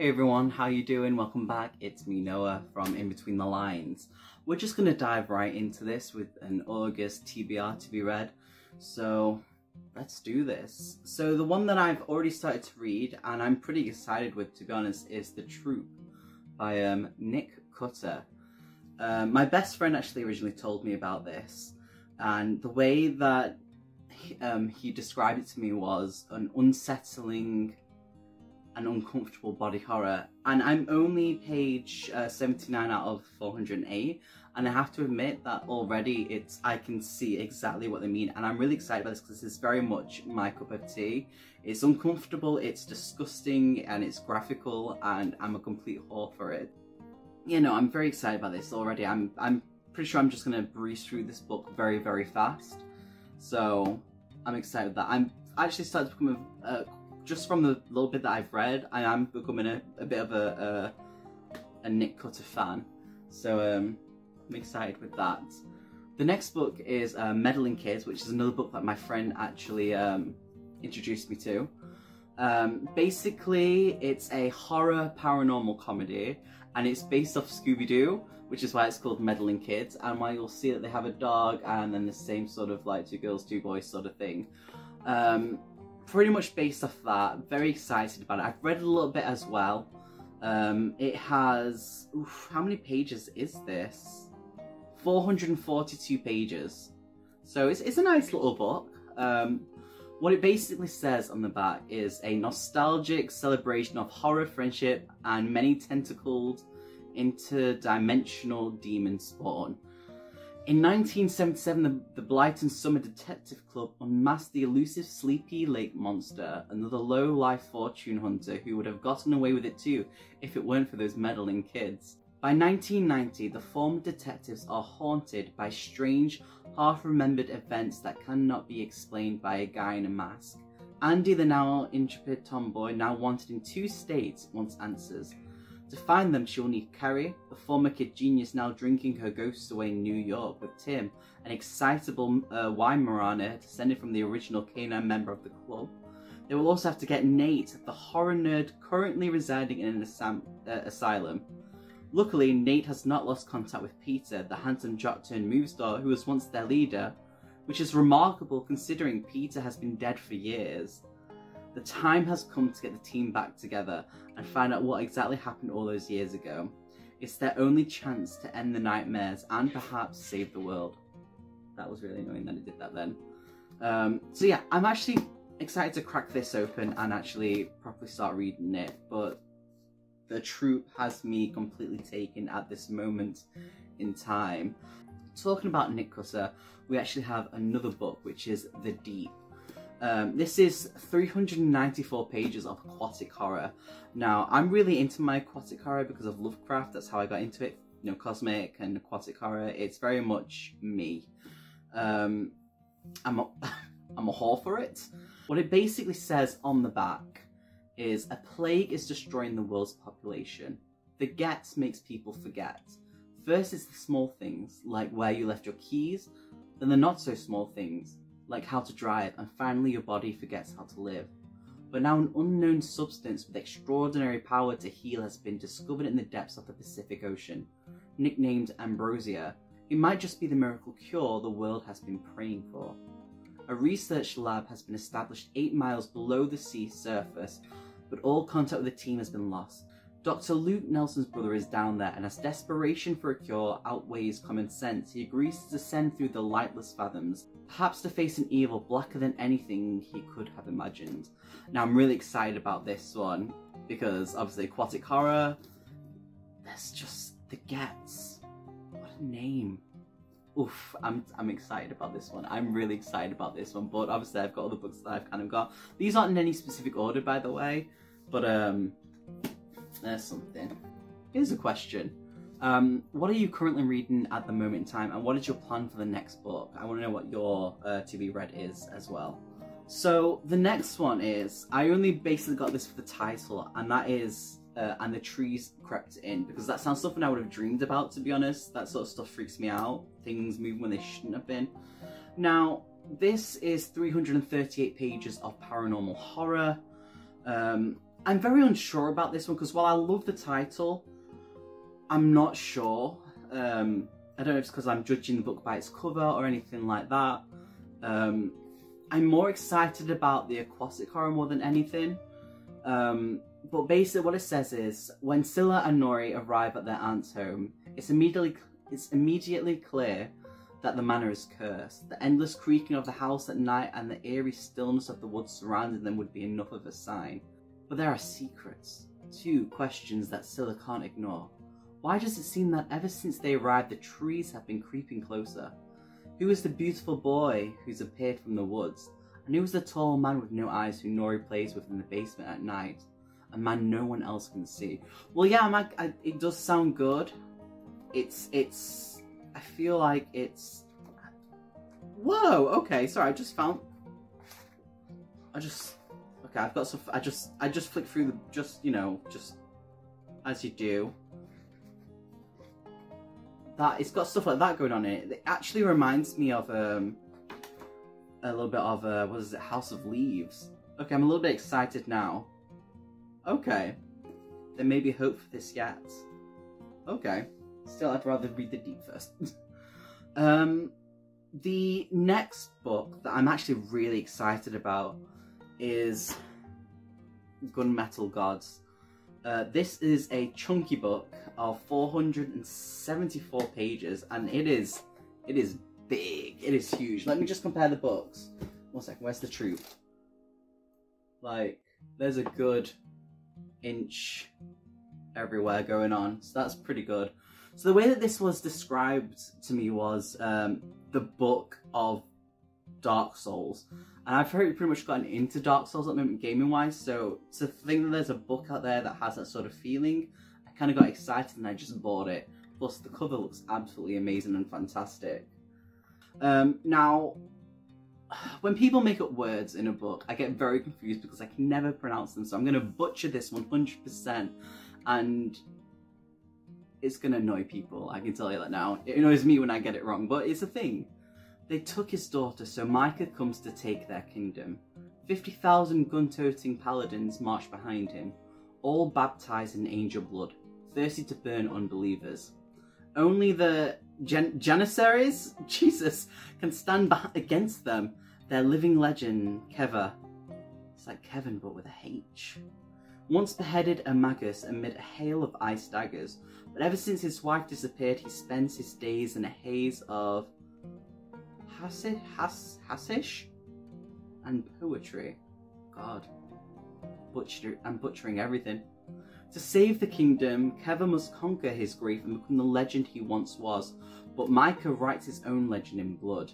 Hey everyone, how you doing? Welcome back. It's me, Noah, from In Between the Lines. We're just going to dive right into this with an August TBR to be read. So let's do this. So the one that I've already started to read and I'm pretty excited with, to be honest, is The Troop by Nick Cutter. My best friend actually originally told me about this, and the way that he described it to me was an unsettling and uncomfortable body horror, and I'm only page 79 out of 408, and I have to admit that already I can see exactly what they mean, and I'm really excited about this because this is very much my cup of tea. It's uncomfortable, it's disgusting, and it's graphical, and I'm a complete whore for it. You know, I'm very excited about this already. I'm pretty sure I'm just gonna breeze through this book very, very fast, so I'm excited with that. I'm actually starting to become just from the little bit that I've read, I am becoming a bit of a Nick Cutter fan. So I'm excited with that. The next book is Meddling Kids, which is another book that my friend actually introduced me to. Basically, it's a horror paranormal comedy, and it's based off Scooby-Doo, which is why it's called Meddling Kids, and why you'll see that they have a dog and then the same sort of like two girls, two boys sort of thing. Pretty much based off that. Very excited about it. I've read a little bit as well. It has, how many pages is this? 442 pages. So it's a nice little book. What it basically says on the back is a nostalgic celebration of horror, friendship, and many tentacled interdimensional demon spawn. In 1977, the Blyton Summer Detective Club unmasked the elusive Sleepy Lake Monster, another low-life fortune hunter who would have gotten away with it too if it weren't for those meddling kids. By 1990, the former detectives are haunted by strange, half-remembered events that cannot be explained by a guy in a mask. Andy, the now intrepid tomboy, now wanted in 2 states, wants answers. To find them, she'll need Carrie, the former kid genius now drinking her ghosts away in New York with Tim, an excitable Weimaraner descended from the original canine member of the club. They will also have to get Nate, the horror nerd currently residing in an asylum. Luckily, Nate has not lost contact with Peter, the handsome jock-turned-movie star who was once their leader, which is remarkable considering Peter has been dead for years. The time has come to get the team back together and find out what exactly happened all those years ago. It's their only chance to end the nightmares and perhaps save the world. That was really annoying that it did that then. So yeah, I'm actually excited to crack this open and actually properly start reading it, but The Troop has me completely taken at this moment in time. Talking about Nick Cutter, we actually have another book, which is The Deep. This is 394 pages of aquatic horror. Now, I'm really into my aquatic horror because of Lovecraft. That's how I got into it. You know, cosmic and aquatic horror. It's very much me. I'm a whore for it. What it basically says on the back is, a plague is destroying the world's population. Forget makes people forget. First it's the small things, like where you left your keys, then the not so small things, like how to drive, and finally your body forgets how to live. But now an unknown substance with extraordinary power to heal has been discovered in the depths of the Pacific Ocean. Nicknamed Ambrosia, it might just be the miracle cure the world has been praying for. A research lab has been established 8 miles below the sea surface, but all contact with the team has been lost. Dr. Luke Nelson's brother is down there, and as desperation for a cure outweighs common sense, he agrees to descend through the lightless fathoms, perhaps to face an evil blacker than anything he could have imagined. Now, I'm really excited about this one, because obviously aquatic horror, there's just the Gets. What a name. Oof, I'm excited about this one. I'm really excited about this one, but obviously I've got other books that I've kind of got. These aren't in any specific order, by the way, but there's something. Here's a question. What are you currently reading at the moment in time, and what is your plan for the next book? I want to know what your to be read is as well. So the next one is, I only basically got this for the title, and that is And the Trees Crept In, because that sounds something I would have dreamed about, to be honest. That sort of stuff freaks me out. Things move when they shouldn't have been. Now, this is 338 pages of paranormal horror. I'm very unsure about this one because while I love the title, I'm not sure. I don't know if it's because I'm judging the book by its cover or anything like that. I'm more excited about the aquatic horror more than anything. But basically what it says is, when Scylla and Nori arrive at their aunt's home, it's immediately clear that the manor is cursed. The endless creaking of the house at night and the eerie stillness of the woods surrounding them would be enough of a sign. But there are secrets. 2 questions that Scylla can't ignore. Why does it seem that ever since they arrived, the trees have been creeping closer? Who is the beautiful boy who's appeared from the woods? And who is the tall man with no eyes who Nori plays with in the basement at night? A man no one else can see. Well, yeah, it does sound good. I feel like it's... Whoa, okay, sorry, okay, I've got some, I just flicked through the, just as you do. It's got stuff like that going on in it. It actually reminds me of, a little bit of, what is it, House of Leaves. Okay, I'm a little bit excited now. Okay. There may be hope for this yet. Okay. Still, I'd rather read the deep first. The next book that I'm actually really excited about is Gunmetal Gods. This is a chunky book of 474 pages, and it is big. It is huge. Let me just compare the books. 1 second. Where's the truth? Like, there's a good inch everywhere going on, so that's pretty good. So the way that this was described to me was the book of Dark Souls. And I've pretty much gotten into Dark Souls at the moment gaming wise, so to think that there's a book out there that has that sort of feeling, I kind of got excited and I just bought it. Plus the cover looks absolutely amazing and fantastic. Now, when people make up words in a book, I get very confused because I can never pronounce them, so I'm going to butcher this 100%, and it's going to annoy people, I can tell you that now. It annoys me when I get it wrong, but it's a thing. They took his daughter, so Micah comes to take their kingdom. 50,000 gun-toting paladins march behind him, all baptized in angel blood, thirsty to burn unbelievers. Only the Janissaries, Jesus, can stand against them. Their living legend, Keva. It's like Kevin, but with a H. Once beheaded a magus amid a hail of ice daggers, but ever since his wife disappeared, he spends his days in a haze of hashish and poetry. God. Butchering everything. To save the kingdom, Keva must conquer his grief and become the legend he once was, but Micah writes his own legend in blood,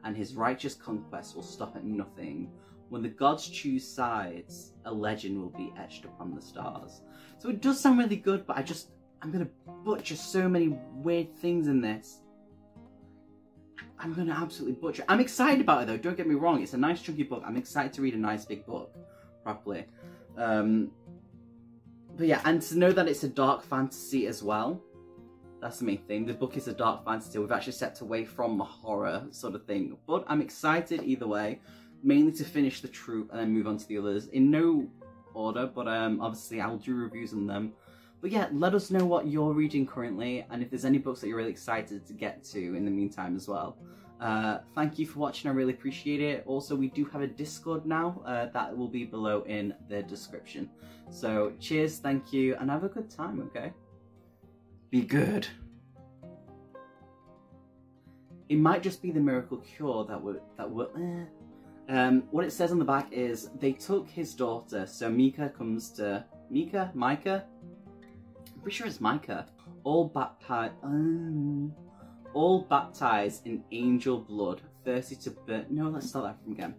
and his righteous conquest will stop at nothing. When the gods choose sides, a legend will be etched upon the stars. So it does sound really good, but I'm gonna butcher so many weird things in this. I'm gonna absolutely butcher. I'm excited about it though, don't get me wrong, it's a nice chunky book. I'm excited to read a nice big book, properly. But yeah, and to know that it's a dark fantasy as well, that's the main thing. The book is a dark fantasy. We've actually stepped away from the horror sort of thing. But I'm excited either way, mainly to finish the troop and then move on to the others. In no order, but obviously I'll do reviews on them. But yeah, let us know what you're reading currently, and if there's any books that you're really excited to get to in the meantime as well. Thank you for watching, I really appreciate it. Also, we do have a Discord now, that will be below in the description. So, cheers, thank you, and have a good time, okay? Be good. It might just be the miracle cure that will what it says on the back is, they took his daughter, so Micah comes to... Micah? I'm pretty sure it's Micah. All baptized in angel blood, thirsty to burn... No, let's start that from again.